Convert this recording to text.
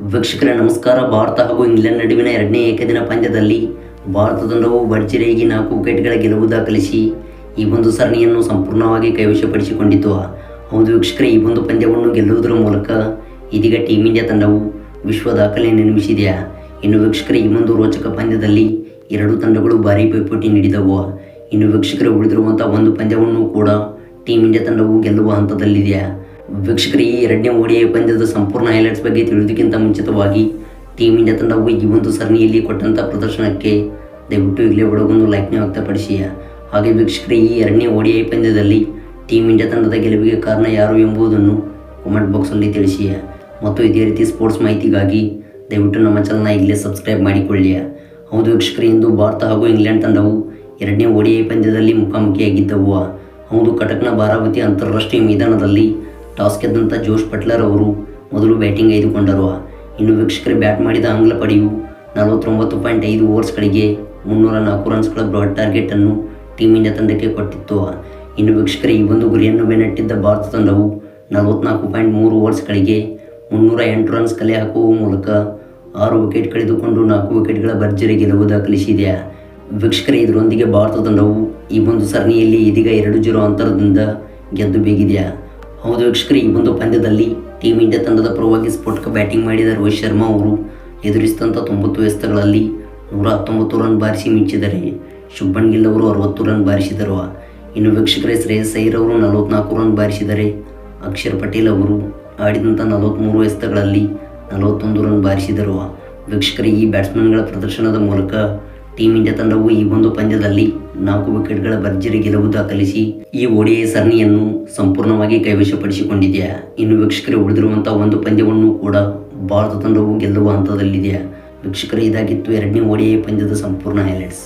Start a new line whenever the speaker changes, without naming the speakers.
ವೀಕ್ಷಕರೇ ನಮಸ್ಕಾರ. ಭಾರತ ಹಾಗೂ ಇಂಗ್ಲೆಂಡ್ ನಡುವಿನ ಎರಡನೇ ಏಕದಿನ ಪಂದ್ಯದಲ್ಲಿ ಭಾರತ ತಂಡವು ಭರ್ಜರಿಯಾಗಿ 4 ವಿಕೆಟ್ಗಳ ಗೆಲುವು ದಾಖಲಿಸಿ ಈ ಒಂದು ಸರಣಿಯನ್ನು ಸಂಪೂರ್ಣವಾಗಿ ಕೈವಶಪಡಿಸಿಕೊಂಡಿತು. ಹೌದು ವೀಕ್ಷಕರೇ, ಈ ಒಂದು ಪಂದ್ಯವನ್ನು ಗೆಲ್ಲುವುದರ ಮೂಲಕ ಇದೀಗ ಟೀಮ್ ಇಂಡಿಯಾ ತಂಡವು ವಿಶ್ವ ದಾಖಲೆ ನಿರ್ಮಿಸಿದೆ. ಇನ್ನು ವೀಕ್ಷಕರೇ, ಈ ಒಂದು ರೋಚಕ ಪಂದ್ಯದಲ್ಲಿ ಎರಡು ತಂಡಗಳು ಭಾರೀ ಪೈಪೋಟಿ ನೀಡಿದವು. ಇನ್ನು ವೀಕ್ಷಕರೇ, ಉಳಿದಿರುವಂತಹ ಒಂದು ಪಂದ್ಯವನ್ನು ಕೂಡ ಟೀಮ್ ಇಂಡಿಯಾ ತಂಡವು ಗೆಲ್ಲುವ ಹಂತದಲ್ಲಿದೆ. ವೀಕ್ಷಕರೇ, ಈ ಎರಡನೇ ODI ಪಂದ್ಯದ ಸಂಪೂರ್ಣ ಹೈಲೈಟ್ಸ್ ಬಗ್ಗೆ ತಿಳಿಯೋದಕ್ಕಿಂತ ಮುಂಚಿತವಾಗಿ ಟೀಮ್ ಇಂಡಿಯಾ ತಂಡವು ಈ ಒಂದು ಸರಣಿಯಲ್ಲಿ ಕೊಟ್ಟಂಥ ಪ್ರದರ್ಶನಕ್ಕೆ ದಯವಿಟ್ಟು ಈಗಲೇ ಒಳಗೊಂದು ಲೈಕ್ನ ವ್ಯಕ್ತಪಡಿಸಿ. ಹಾಗೆ ವೀಕ್ಷಕರೇ, ಈ ಎರಡನೇ ODI ಪಂದ್ಯದಲ್ಲಿ ಟೀಮ್ ಇಂಡಿಯಾ ತಂಡದ ಗೆಲುವಿಗೆ ಕಾರಣ ಯಾರು ಎಂಬುದನ್ನು ಕಾಮೆಂಟ್ ಬಾಕ್ಸಲ್ಲಿ ತಿಳಿಸಿ. ಮತ್ತು ಇದೇ ರೀತಿ ಸ್ಪೋರ್ಟ್ಸ್ ಮಾಹಿತಿಗಾಗಿ ದಯವಿಟ್ಟು ನಮ್ಮ ಚಾನಲ್ನ ಈಗಲೇ ಸಬ್ಸ್ಕ್ರೈಬ್ ಮಾಡಿಕೊಳ್ಳಿ. ಹೌದು ವೀಕ್ಷಕರೇ, ಇಂದು ಭಾರತ ಹಾಗೂ ಇಂಗ್ಲೆಂಡ್ ತಂಡವು ಎರಡನೇ ODI ಪಂದ್ಯದಲ್ಲಿ ಮುಖಾಮುಖಿಯಾಗಿದ್ದವು. ಹೌದು, ಕಟಕ್ನ ಬಾರಾವತಿ ಅಂತಾರಾಷ್ಟ್ರೀಯ ಮೈದಾನದಲ್ಲಿ ಟಾಸ್ ಗೆದ್ದಂಥ ಜೋಶ್ ಬಟ್ಲರ್ ಅವರು ಮೊದಲು ಬ್ಯಾಟಿಂಗ್ ಆಯ್ದುಕೊಂಡರು. ಇನ್ನು ವೀಕ್ಷಕರೇ, ಬ್ಯಾಟ್ ಮಾಡಿದ ಆಂಗ್ಲ ಪಡೆಯು 49.5 ಓವರ್ಸ್ಗಳಿಗೆ 304 ರನ್ಸ್ಗಳ ಬ್ರಾಡ್ ಟಾರ್ಗೆಟನ್ನು ಟೀಮ್ ಇಂಡಿಯಾ ತಂಡಕ್ಕೆ ಕೊಟ್ಟಿತ್ತು. ಇನ್ನು ವೀಕ್ಷಕರೇ, ಈ ಒಂದು ಗುರಿಯನ್ನು ಬೆನ್ನಟ್ಟಿದ್ದ ಭಾರತ ತಂಡವು 44.3 ಓವರ್ಸ್ಗಳಿಗೆ 308 ರನ್ಸ್ ಕಲೆ ಹಾಕುವ ಮೂಲಕ 6 ವಿಕೆಟ್ ಕಳೆದುಕೊಂಡು 4 ವಿಕೆಟ್ಗಳ ಭರ್ಜರಿ ಗೆಲುವು ದಾಖಲಿಸಿದೆ. ವೀಕ್ಷಕರೇ, ಇದರೊಂದಿಗೆ ಭಾರತ ತಂಡವು ಈ ಒಂದು ಸರಣಿಯಲ್ಲಿ ಇದೀಗ 2-0 ಅಂತರದಿಂದ ಗೆದ್ದು ಬೀಗಿದೆ. ಹೌದು ವೀಕ್ಷಕರೇ, ಈ ಒಂದು ಪಂದ್ಯದಲ್ಲಿ ಟೀಮ್ ಇಂಡಿಯಾ ತಂಡದ ಪರವಾಗಿ ಸ್ಫೋಟಕ ಬ್ಯಾಟಿಂಗ್ ಮಾಡಿದ ರೋಹಿತ್ ಶರ್ಮಾ ಅವರು ಎದುರಿಸಿದಂಥ 90 ಎಸೆತಗಳಲ್ಲಿ 119 ರನ್ ಬಾರಿಸಿ ಮಿಂಚಿದರೆ ಶುಭ್ಮನ್ ಗಿಲ್ ಅವರು 60 ರನ್ ಬಾರಿಸಿದರು. ಇನ್ನು ವೀಕ್ಷಕರೇ, ಶ್ರೇಯಸ್ ಅಯ್ಯರ್ ಅವರು 44 ರನ್ ಬಾರಿಸಿದರೆ ಅಕ್ಷರ್ ಪಟೇಲ್ ಅವರು ಆಡಿದಂಥ 43 ಎಸೆತಗಳಲ್ಲಿ 41 ರನ್ ಬಾರಿಸಿದರು. ವೀಕ್ಷಕರೇ, ಈ ಬ್ಯಾಟ್ಸ್ಮನ್ಗಳ ಪ್ರದರ್ಶನದ ಮೂಲಕ ಟೀಮ್ ಇಂಡಿಯಾ ತಂಡವು ಈ ಒಂದು ಪಂದ್ಯದಲ್ಲಿ 4 ವಿಕೆಟ್ಗಳ ಭರ್ಜರಿ ಗೆಲುವು ದಾಖಲಿಸಿ ಈ ODI ಸರಣಿಯನ್ನು ಸಂಪೂರ್ಣವಾಗಿ ಕೈವಶಪಡಿಸಿಕೊಂಡಿದೆ. ಇನ್ನು ವೀಕ್ಷಕರೇ, ಉಳಿದಿರುವಂತಹ ಒಂದು ಪಂದ್ಯವನ್ನು ಕೂಡ ಭಾರತ ತಂಡವು ಗೆಲ್ಲುವ ಹಂತದಲ್ಲಿದೆ. ವೀಕ್ಷಕರೇ, ಇದಾಗಿತ್ತು ಎರಡನೇ ODI ಪಂದ್ಯದ ಸಂಪೂರ್ಣ ಹೈಲೈಟ್ಸ್.